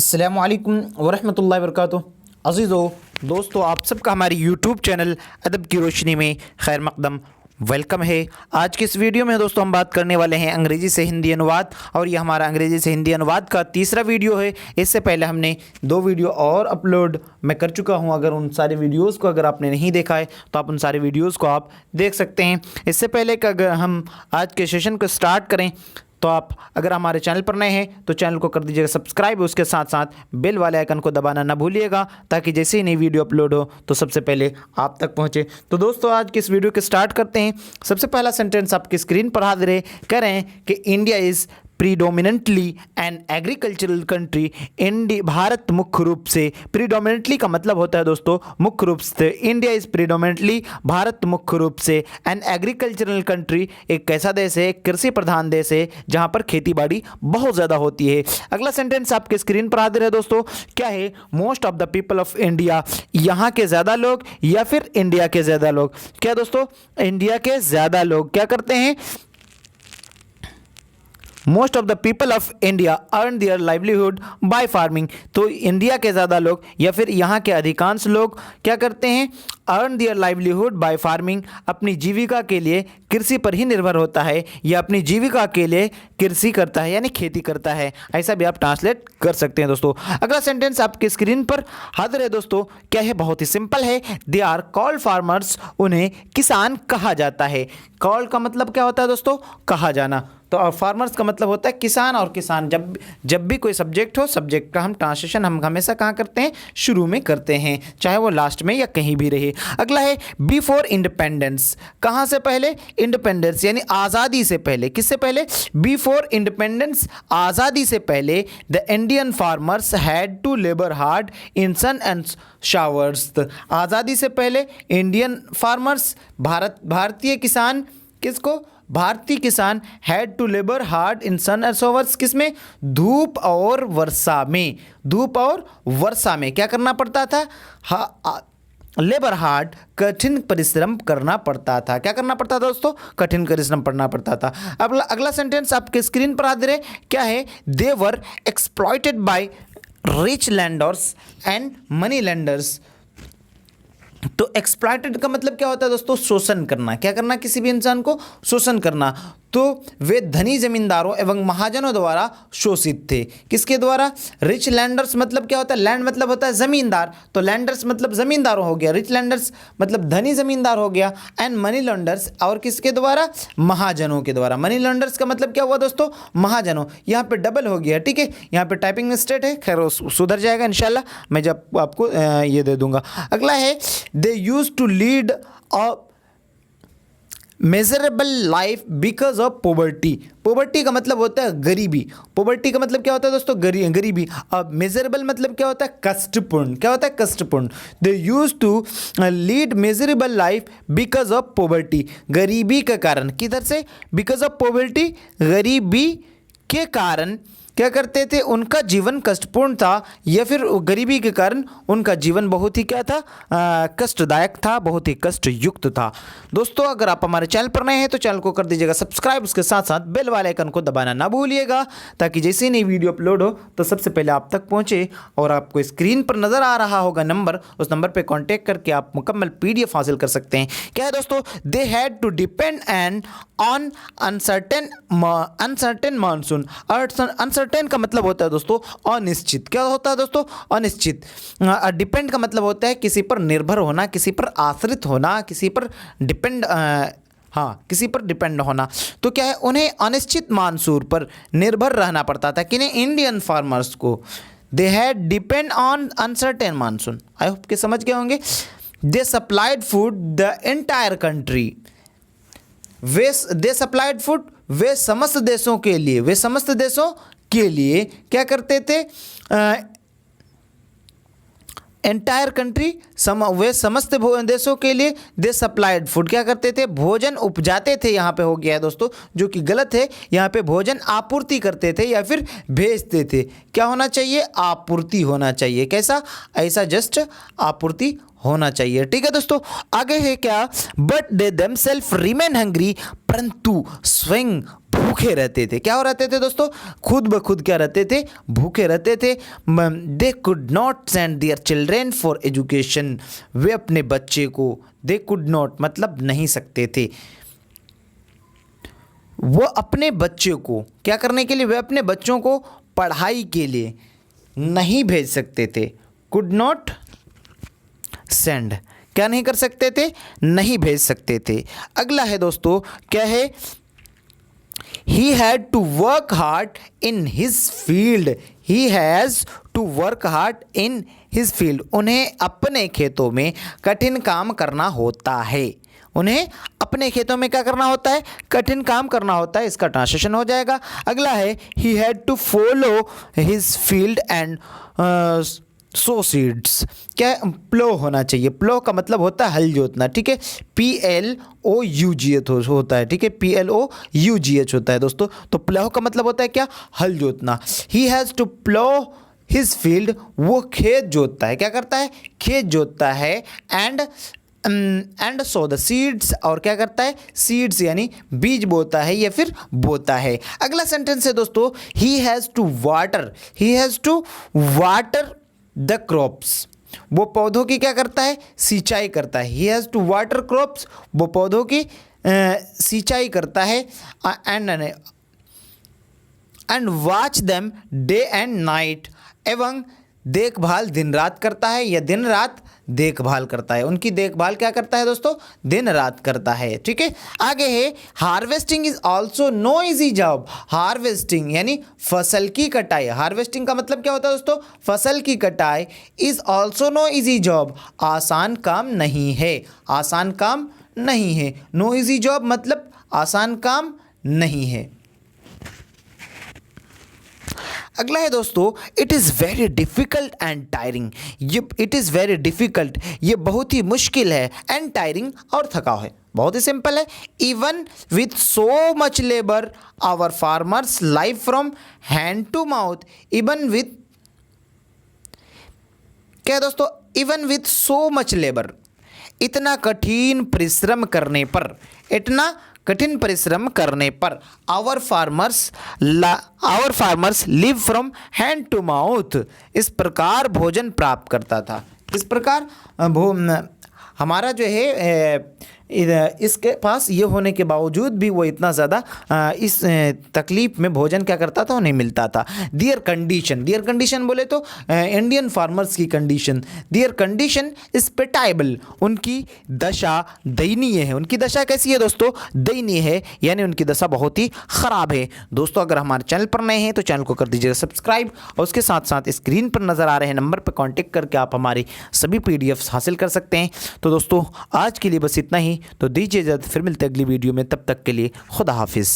अस्सलामुअलैकुम वरहमतुल्लाहि वबरकातुहू। अज़ीज़ों दोस्तों, आप सबका हमारी यूट्यूब चैनल अदब की रोशनी में खैर मकदम वेलकम है। आज की इस वीडियो में दोस्तों हम बात करने वाले हैं अंग्रेज़ी से हिंदी अनुवाद, और ये हमारा अंग्रेज़ी से हिंदी अनुवाद का तीसरा वीडियो है। इससे पहले हमने 2 वीडियो और अपलोड मैं कर चुका हूँ। अगर उन सारे वीडियोज़ को अगर आपने नहीं देखा है तो आप उन सारे वीडियोज़ को आप देख सकते हैं। इससे पहले कि अगर हम आज के सेशन को स्टार्ट करें तो आप अगर हमारे चैनल पर नए हैं तो चैनल को कर दीजिएगा सब्सक्राइब, उसके साथ साथ बेल वाले आइकन को दबाना ना भूलिएगा, ताकि जैसे ही नई वीडियो अपलोड हो तो सबसे पहले आप तक पहुंचे। तो दोस्तों आज की इस वीडियो को स्टार्ट करते हैं। सबसे पहला सेंटेंस आपकी स्क्रीन पर हाजिर है। कह रहे हैं कि India is predominantly an agricultural country. Bharat मुख्य रूप से, प्रीडोमिनेंटली का मतलब होता है दोस्तों मुख्य रूप से। इंडिया इज प्रीडोमिनेंटली, भारत मुख्य रूप से एन एग्रीकल्चरल कंट्री, एक कैसा देश है, कृषि प्रधान देश है जहां पर खेती बाड़ी बहुत ज़्यादा होती है। अगला सेंटेंस आपके स्क्रीन पर हाजिर है दोस्तों। क्या है? Most of the people of India, यहाँ के ज़्यादा लोग या फिर इंडिया के ज़्यादा लोग। क्या दोस्तों? इंडिया के ज़्यादा लोग क्या करते हैं? Most of the people of India earn their livelihood by farming. तो इंडिया के ज़्यादा लोग या फिर यहाँ के अधिकांश लोग क्या करते हैं? Earn their livelihood by farming, अपनी जीविका के लिए कृषि पर ही निर्भर होता है, या अपनी जीविका के लिए कृषि करता है यानी खेती करता है। ऐसा भी आप ट्रांसलेट कर सकते हैं दोस्तों। अगला सेंटेंस आपके स्क्रीन पर हाजिर है दोस्तों। क्या है? बहुत ही सिंपल है। दे आर कॉल्ड फार्मर्स, उन्हें किसान कहा जाता है। कॉल्ड का मतलब क्या होता है दोस्तों? कहा जाना। तो फार्मर्स का मतलब होता है किसान, और किसान जब भी कोई सब्जेक्ट हो, सब्जेक्ट का हम ट्रांसलेशन हम हमेशा कहाँ करते हैं? शुरू में करते हैं, चाहे वो लास्ट में या कहीं भी रहे। अगला है बिफोर इंडिपेंडेंस। कहाँ से पहले? इंडिपेंडेंस यानी आज़ादी से पहले। किससे पहले? बिफोर इंडिपेंडेंस, आज़ादी से पहले। The Indian farmers had to labour hard in sun and showers. आज़ादी से पहले इंडियन फार्मर्स, भारतीय किसान, किसको? भारतीय किसान had to labour hard in sun and showers, किसमें? धूप और वर्षा में। धूप और वर्षा में क्या करना पड़ता था? लेबर हार्ड, कठिन परिश्रम करना पड़ता था। क्या करना पड़ता था दोस्तों? कठिन परिश्रम करना पड़ता था। अगला सेंटेंस आपके स्क्रीन पर हाजिर है। क्या है? They were exploited by rich landers and money lenders. तो एक्सप्लॉइटेड का मतलब क्या होता है दोस्तों? शोषण करना। क्या करना? किसी भी इंसान को शोषण करना। तो वे धनी जमींदारों एवं महाजनों द्वारा शोषित थे। किसके द्वारा? रिच लैंडर्स मतलब क्या होता है? लैंड मतलब होता है जमींदार, तो लैंडर्स मतलब जमींदारों हो गया, रिच लैंडर्स मतलब धनी जमींदार हो गया, एंड मनी लॉन्डर्स, और किसके द्वारा? महाजनों के द्वारा। मनी लॉन्डर्स का मतलब क्या हुआ दोस्तों? महाजनों। यहाँ पे डबल हो गया, ठीक है। यहाँ पे टाइपिंग मिस्टेक है, खैर सुधर जाएगा इंशाल्लाह, मैं जब आपको ये दे दूंगा। अगला है they used to lead a miserable life because of poverty. Poverty का मतलब होता है गरीबी। पॉवर्टी का मतलब क्या होता है दोस्तों? गरीबी। अब मेजरेबल मतलब क्या होता है? कष्टपूर्ण। क्या होता है? कष्टपूर्ण। They used to lead miserable life because of poverty, गरीबी के कारण। किधर से? बिकॉज ऑफ पॉवर्टी, गरीबी के कारण क्या करते थे? उनका जीवन कष्टपूर्ण था, या फिर गरीबी के कारण उनका जीवन बहुत ही क्या था? कष्टदायक था, बहुत ही कष्टयुक्त था। दोस्तों अगर आप हमारे चैनल पर नए हैं तो चैनल को कर दीजिएगा सब्सक्राइब, उसके साथ साथ बेल वाले आइकन को दबाना ना भूलिएगा, ताकि जैसे ही नई वीडियो अपलोड हो तो सबसे पहले आप तक पहुँचे। और आपको स्क्रीन पर नज़र आ रहा होगा नंबर, उस नंबर पर कॉन्टैक्ट करके आप मुकम्मल PDF हासिल कर सकते हैं। क्या है दोस्तों? They had to depend and on uncertain monsoon. Uncertain का मतलब होता है दोस्तों अनिश्चित। क्या होता है दोस्तों? अनिश्चित। डिपेंड का मतलब होता है किसी पर निर्भर होना, किसी पर आश्रित होना, किसी पर डिपेंड किसी पर डिपेंड होना। तो क्या है? उन्हें अनिश्चित मानसून पर निर्भर रहना पड़ता था। किन्हें? इंडियन फार्मर्स को। They had depend on uncertain monsoon. I hope के समझ गए होंगे। They supplied food the entire country. They supplied food, वे समस्त देशों के लिए, वे समस्त देशों के लिए क्या करते थे? एंटायर कंट्री, वे समस्त देशों के लिए। दे सप्लाइड फूड, क्या करते थे? भोजन उपजाते थे। यहाँ पे हो गया है दोस्तों, जो कि गलत है। यहाँ पे भोजन आपूर्ति करते थे या फिर भेजते थे। क्या होना चाहिए? आपूर्ति होना चाहिए। कैसा? ऐसा जस्ट आपूर्ति होना चाहिए, ठीक है दोस्तों। आगे है क्या? But they themselves remain hungry, परंतु स्वयं भूखे रहते थे। क्या हो रहते थे दोस्तों? खुद ब खुद क्या रहते थे? भूखे रहते थे। They could not send their children for education. वे अपने बच्चे को, दे कुड नॉट मतलब नहीं सकते थे, वो अपने बच्चे को क्या करने के लिए? वे अपने बच्चों को पढ़ाई के लिए नहीं भेज सकते थे। कुड नॉट सेंड, क्या नहीं कर सकते थे? नहीं भेज सकते थे। अगला है दोस्तों, क्या है? He had to work hard in his field. He has to work hard in his field. उन्हें अपने खेतों में कठिन काम करना होता है। उन्हें अपने खेतों में क्या करना होता है? कठिन काम करना होता है। इसका ट्रांसलेशन हो जाएगा। अगला है, he had to follow his field and sow seeds. क्या? प्लो होना चाहिए। प्लो का मतलब होता है हल जोतना, ठीक है। PLOUGH होता है, ठीक है। PLOUGH होता है दोस्तों। तो प्लो का मतलब होता है क्या? हल जोतना। He has to plough his field, वो खेत जोतता है। क्या करता है? खेत जोतता है। एंड सो द सीड्स, और क्या करता है? सीड्स यानी बीज बोता है या फिर बोता है। अगला सेंटेंस है दोस्तों, he has to water. He has to water the crops. वो पौधों की क्या करता है? सिंचाई करता है। He has to water crops, वो पौधों की सिंचाई करता है। And watch them day and night, एवं देखभाल दिन रात करता है या दिन रात देखभाल करता है। उनकी देखभाल क्या करता है दोस्तों? दिन रात करता है, ठीक है। आगे है, harvesting is also no easy job. Harvesting यानी फसल की कटाई। हार्वेस्टिंग का मतलब क्या होता है दोस्तों? फसल की कटाई। Is also no easy job, आसान काम नहीं है। आसान काम नहीं है। नो इजी जॉब मतलब आसान काम नहीं है। अगला है दोस्तों, it is very difficult and tiring. ये इट इज़ वेरी डिफ़िकल्ट, ये बहुत ही मुश्किल है। एंड टायरिंग, और थकाऊ है। बहुत ही सिंपल है। Even with so much labour our farmers live from hand to mouth. Even with, क्या है दोस्तों? Even with so much labour, इतना कठिन परिश्रम करने पर, इतना कठिन परिश्रम करने पर, our farmers live from hand to mouth, इस प्रकार भोजन प्राप्त करता था। इस प्रकार हमारा जो है इसके पास ये होने के बावजूद भी वो इतना ज़्यादा इस तकलीफ़ में भोजन क्या करता था? उन्हें मिलता था। दियर कंडीशन बोले तो इंडियन फार्मर्स की कंडीशन, दियर कंडीशन इज पिटाइबल, उनकी दशा दयनीय है। उनकी दशा कैसी है दोस्तों? दयनीय है, यानी उनकी दशा बहुत ही ख़राब है। दोस्तों अगर हमारे चैनल पर नए हैं तो चैनल को कर दीजिएगा सब्सक्राइब, और उसके साथ साथ स्क्रीन पर नज़र आ रहे हैं नंबर पर कॉन्टेक्ट करके आप हमारी सभी PDFs हासिल कर सकते हैं। तो दोस्तों आज के लिए बस इतना ही। तो दीजिए इजाज़त, फिर मिलते हैं अगली वीडियो में। तब तक के लिए खुदा हाफिज़।